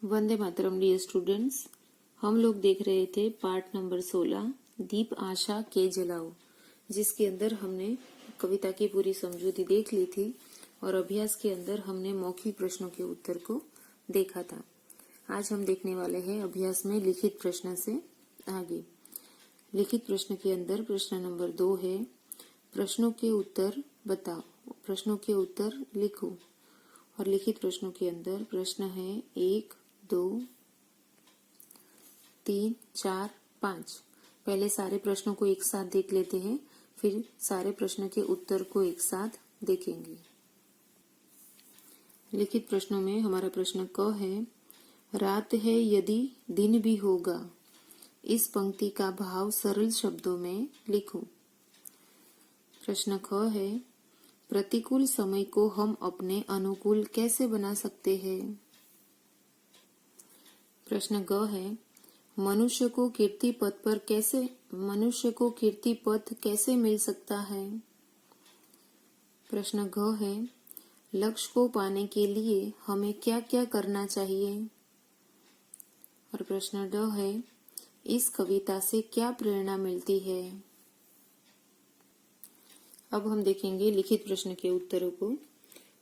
Vande Mataram dear students. हम लोग देख रहे थे पार्ट नंबर 16 दीप आशा के जलाओ, जिसके अंदर हमने कविता की पूरी समझूती देख ली थी और अभ्यास के अंदर हमने मौखिक प्रश्नों के उत्तर को देखा था। आज हम देखने वाले हैं अभ्यास में लिखित प्रश्न से आगे। लिखित प्रश्न के अंदर प्रश्न नंबर 2 है, प्रश्नों के उत्तर बताओ, प्रश्नों के उत्तर लिखो। और लिखित प्रश्नों के अंदर प्रश्न है 1, 2, 3, 4, 5। पहले सारे प्रश्नों को एक साथ देख लेते हैं, फिर सारे प्रश्न के उत्तर को एक साथ देखेंगे। लिखित प्रश्नों में हमारा प्रश्न क है, रात है यदि दिन भी होगा। इस पंक्ति का भाव सरल शब्दों में लिखो। प्रश्न ख है, प्रतिकूल समय को हम अपने अनुकूल कैसे बना सकते हैं। प्रश्न ग है, मनुष्य को कीर्ति पथ कैसे मिल सकता है। प्रश्न घ है, लक्ष्य को पाने के लिए हमें क्या क्या करना चाहिए। और प्रश्न ड है, इस कविता से क्या प्रेरणा मिलती है। अब हम देखेंगे लिखित प्रश्न के उत्तरों को।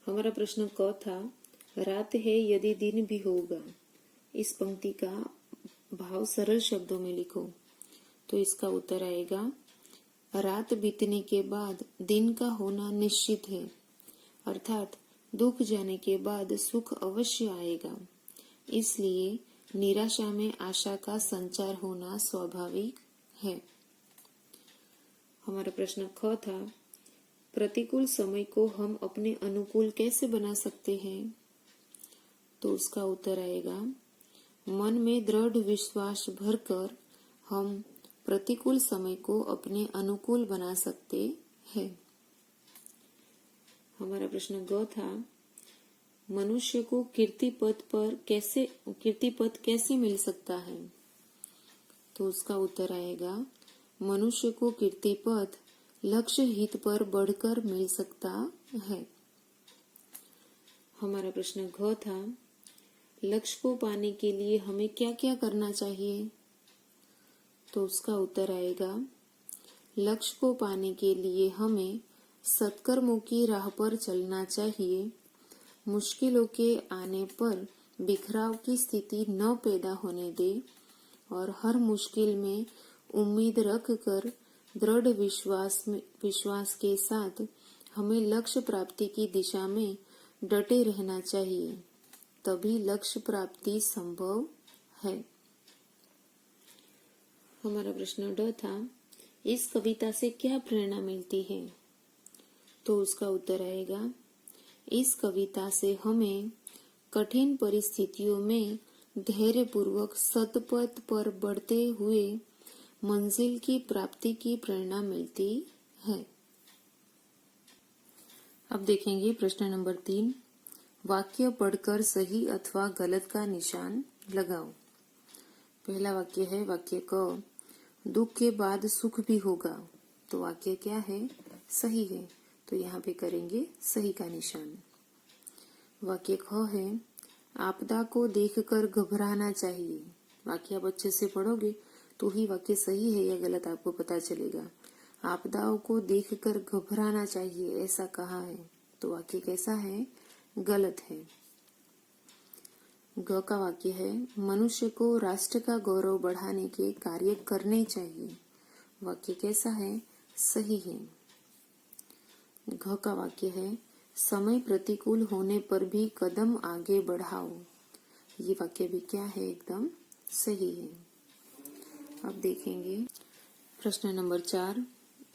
हमारा प्रश्न क था, रात है यदि दिन भी होगा। इस पंक्ति का भाव सरल शब्दों में लिखो। तो इसका उत्तर आएगा, रात बीतने के बाद दिन का होना निश्चित है, अर्थात दुख जाने के बाद सुख अवश्य आएगा। इसलिए निराशा में आशा का संचार होना स्वाभाविक है। हमारा प्रश्न ख था, प्रतिकूल समय को हम अपने अनुकूल कैसे बना सकते हैं। तो उसका उत्तर आएगा, मन में दृढ़ विश्वास भरकर हम प्रतिकूल समय को अपने अनुकूल बना सकते हैं। हमारा प्रश्न ग था, मनुष्य को कीर्ति पथ कैसे मिल सकता है। तो उसका उत्तर आएगा, मनुष्य को कीर्ति पथ लक्ष्य हित पर बढ़कर मिल सकता है। हमारा प्रश्न घ था, लक्ष्य को पाने के लिए हमें क्या क्या करना चाहिए। तो उसका उत्तर आएगा, लक्ष्य को पाने के लिए हमें सत्कर्मों की राह पर चलना चाहिए। मुश्किलों के आने पर बिखराव की स्थिति न पैदा होने दे और हर मुश्किल में उम्मीद रख कर दृढ़ विश्वास के साथ हमें लक्ष्य प्राप्ति की दिशा में डटे रहना चाहिए, तभी लक्ष्य प्राप्ति संभव है। हमारा प्रश्न ड था, इस कविता से क्या प्रेरणा मिलती है। तो उसका उत्तर आएगा, इस कविता से हमें कठिन परिस्थितियों में धैर्यपूर्वक सतपथ पर बढ़ते हुए मंजिल की प्राप्ति की प्रेरणा मिलती है। अब देखेंगे प्रश्न नंबर 3, वाक्य पढ़कर सही अथवा गलत का निशान लगाओ। पहला वाक्य है वाक्य क, दुख के बाद सुख भी होगा। तो वाक्य क्या है, सही है, तो यहाँ पे करेंगे सही का निशान। वाक्य ख है, आपदा को देखकर घबराना चाहिए। वाक्य आप अच्छे से पढ़ोगे तो ही वाक्य सही है या गलत आपको पता चलेगा। आपदाओं को देखकर घबराना चाहिए ऐसा कहा है, तो वाक्य कैसा है, गलत है। ग का वाक्य है, मनुष्य को राष्ट्र का गौरव बढ़ाने के कार्य करने चाहिए। वाक्य कैसा है, सही है। घ का वाक्य है, समय प्रतिकूल होने पर भी कदम आगे बढ़ाओ। ये वाक्य भी क्या है, एकदम सही है। अब देखेंगे प्रश्न नंबर 4,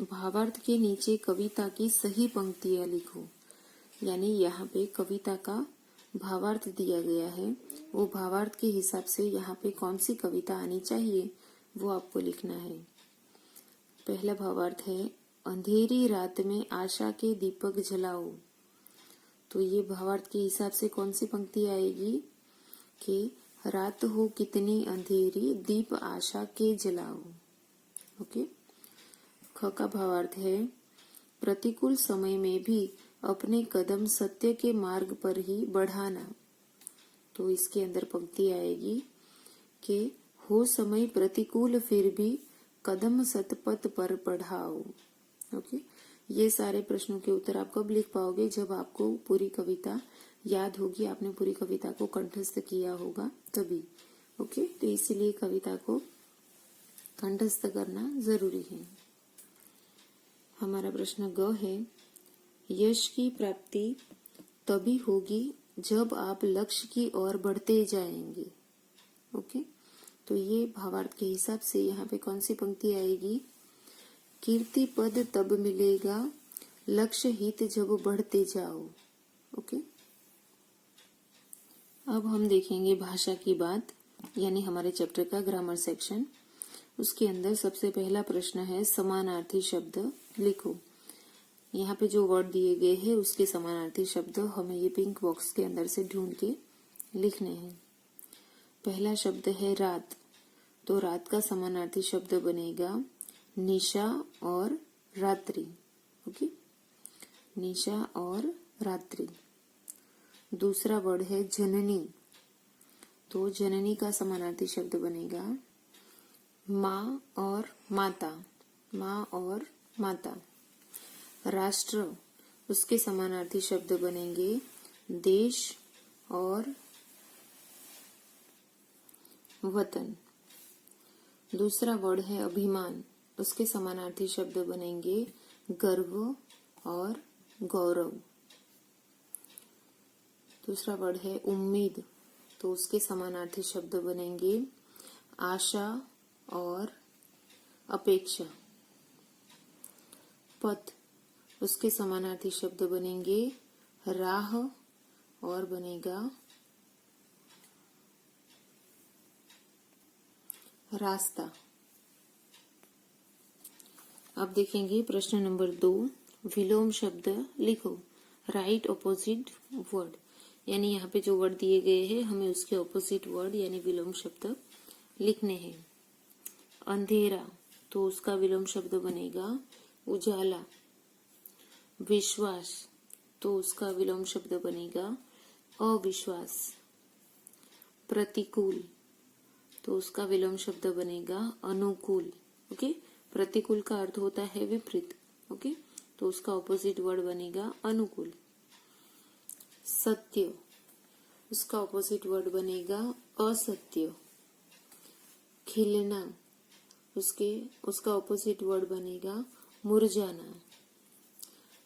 भावार्थ के नीचे कविता की सही पंक्तियां लिखो। यानी यहाँ पे कविता का भावार्थ दिया गया है, वो भावार्थ के हिसाब से यहाँ पे कौन सी कविता आनी चाहिए वो आपको लिखना है। पहला भावार्थ है, अंधेरी रात में आशा के दीपक जलाओ। तो ये भावार्थ के हिसाब से कौन सी पंक्ति आएगी कि रात हो कितनी अंधेरी दीप आशा के जलाओ। ओके। ख का भावार्थ है, प्रतिकूल समय में भी अपने कदम सत्य के मार्ग पर ही बढ़ाना। तो इसके अंदर पंक्ति आएगी कि हो समय प्रतिकूल फिर भी कदम सतपथ पर बढ़ाओ। ओके, ये सारे प्रश्नों के उत्तर आप कब लिख पाओगे? जब आपको पूरी कविता याद होगी, आपने पूरी कविता को कंठस्थ किया होगा तभी। ओके, तो इसीलिए कविता को कंठस्थ करना जरूरी है। हमारा प्रश्न ग है, यश की प्राप्ति तभी होगी जब आप लक्ष्य की ओर बढ़ते जाएंगे। ओके, तो ये भावार्थ के हिसाब से यहाँ पे कौन सी पंक्ति आएगी? कीर्ति पद तब मिलेगा लक्ष्य हित जब बढ़ते जाओ। ओके, अब हम देखेंगे भाषा की बात, यानी हमारे चैप्टर का ग्रामर सेक्शन। उसके अंदर सबसे पहला प्रश्न है समानार्थी शब्द लिखो। यहाँ पे जो वर्ड दिए गए हैं उसके समानार्थी शब्द हमें ये पिंक बॉक्स के अंदर से ढूंढ के लिखने हैं। पहला शब्द है रात, तो रात का समानार्थी शब्द बनेगा निशा और रात्रि। ओके, निशा और रात्रि। दूसरा वर्ड है जननी, तो जननी का समानार्थी शब्द बनेगा माँ और माता, माँ और माता। राष्ट्र, उसके समानार्थी शब्द बनेंगे देश और वतन। दूसरा वर्ड है अभिमान, उसके समानार्थी शब्द बनेंगे गर्व और गौरव। दूसरा वर्ड है उम्मीद, तो उसके समानार्थी शब्द बनेंगे आशा और अपेक्षा। पथ, उसके समानार्थी शब्द बनेंगे राह और बनेगा रास्ता। अब देखेंगे प्रश्न नंबर 2, विलोम शब्द लिखो। राइट ऑपोजिट वर्ड, यानी यहाँ पे जो वर्ड दिए गए हैं हमें उसके ऑपोजिट वर्ड यानी विलोम शब्द लिखने हैं। अंधेरा, तो उसका विलोम शब्द बनेगा उजाला। विश्वास, तो उसका विलोम शब्द बनेगा अविश्वास। प्रतिकूल, तो उसका विलोम शब्द बनेगा अनुकूल। ओके, प्रतिकूल का अर्थ होता है विपरीत। ओके, तो उसका ऑपोजिट वर्ड बनेगा अनुकूल। सत्य, उसका ऑपोजिट वर्ड बनेगा असत्य। खिलना, उसका ऑपोजिट वर्ड बनेगा मुरझाना।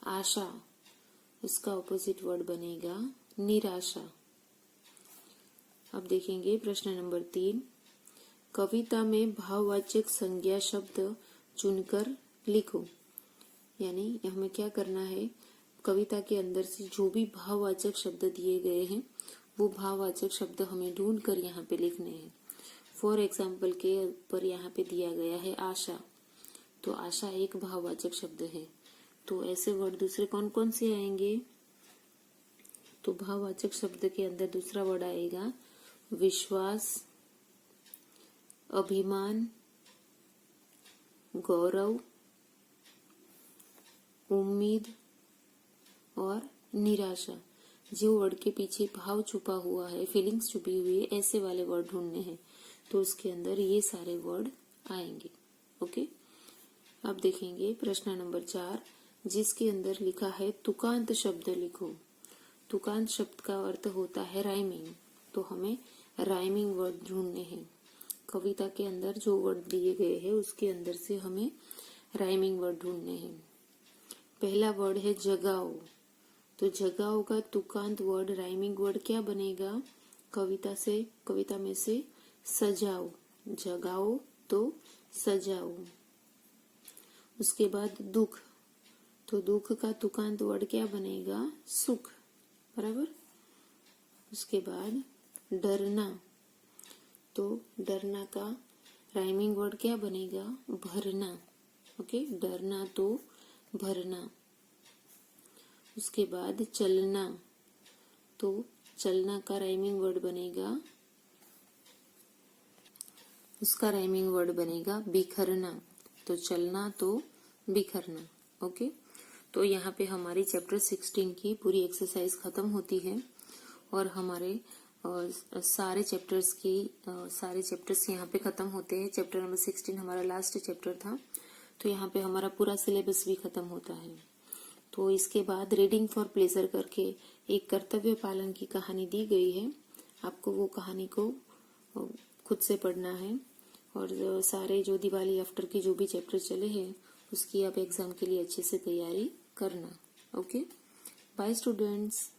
आशा, उसका ऑपोजिट वर्ड बनेगा निराशा। अब देखेंगे प्रश्न नंबर 3, कविता में भाववाचक संज्ञा शब्द चुनकर लिखो। यानी हमें क्या करना है, कविता के अंदर से जो भी भाववाचक शब्द दिए गए हैं वो भाववाचक शब्द हमें ढूंढ कर यहाँ पे लिखने हैं। फॉर एग्जाम्पल के पर यहाँ पे दिया गया है आशा, तो आशा एक भाववाचक शब्द है। तो ऐसे वर्ड दूसरे कौन कौन से आएंगे? तो भाववाचक शब्द के अंदर दूसरा वर्ड आएगा विश्वास, अभिमान, गौरव, उम्मीद और निराशा। जो वर्ड के पीछे भाव छुपा हुआ है, फीलिंग्स छुपी हुई है, ऐसे वाले वर्ड ढूंढने हैं। तो उसके अंदर ये सारे वर्ड आएंगे। ओके, अब देखेंगे प्रश्न नंबर 4, जिसके अंदर लिखा है तुकांत शब्द लिखो। तुकांत शब्द का अर्थ होता है राइमिंग, तो हमें राइमिंग वर्ड ढूंढने हैं। कविता के अंदर जो वर्ड दिए गए हैं उसके अंदर से हमें राइमिंग वर्ड ढूंढने हैं। पहला वर्ड है जगाओ, तो जगाओ का तुकांत वर्ड राइमिंग वर्ड क्या बनेगा? कविता में से सजाओ, जगाओ तो सजाओ। उसके बाद दुख, तो दुख का तुकांत वर्ड क्या बनेगा? सुख, बराबर। उसके बाद डरना, तो डरना का राइमिंग वर्ड क्या बनेगा? भरना। ओके, डरना तो भरना। उसके बाद चलना, तो चलना का राइमिंग वर्ड बनेगा, उसका राइमिंग वर्ड बनेगा बिखरना। तो चलना तो बिखरना। ओके, तो यहाँ पे हमारी चैप्टर 16 की पूरी एक्सरसाइज खत्म होती है और हमारे सारे चैप्टर्स यहाँ पे खत्म होते हैं। चैप्टर नंबर 16 हमारा लास्ट चैप्टर था, तो यहाँ पे हमारा पूरा सिलेबस भी खत्म होता है। तो इसके बाद रीडिंग फॉर प्लेजर करके एक कर्तव्य पालन की कहानी दी गई है। आपको वो कहानी को खुद से पढ़ना है, और सारे जो दिवाली आफ्टर की जो भी चैप्टर चले हैं उसकी आप एग्जाम के लिए अच्छे से तैयारी करना। Okay, bye students.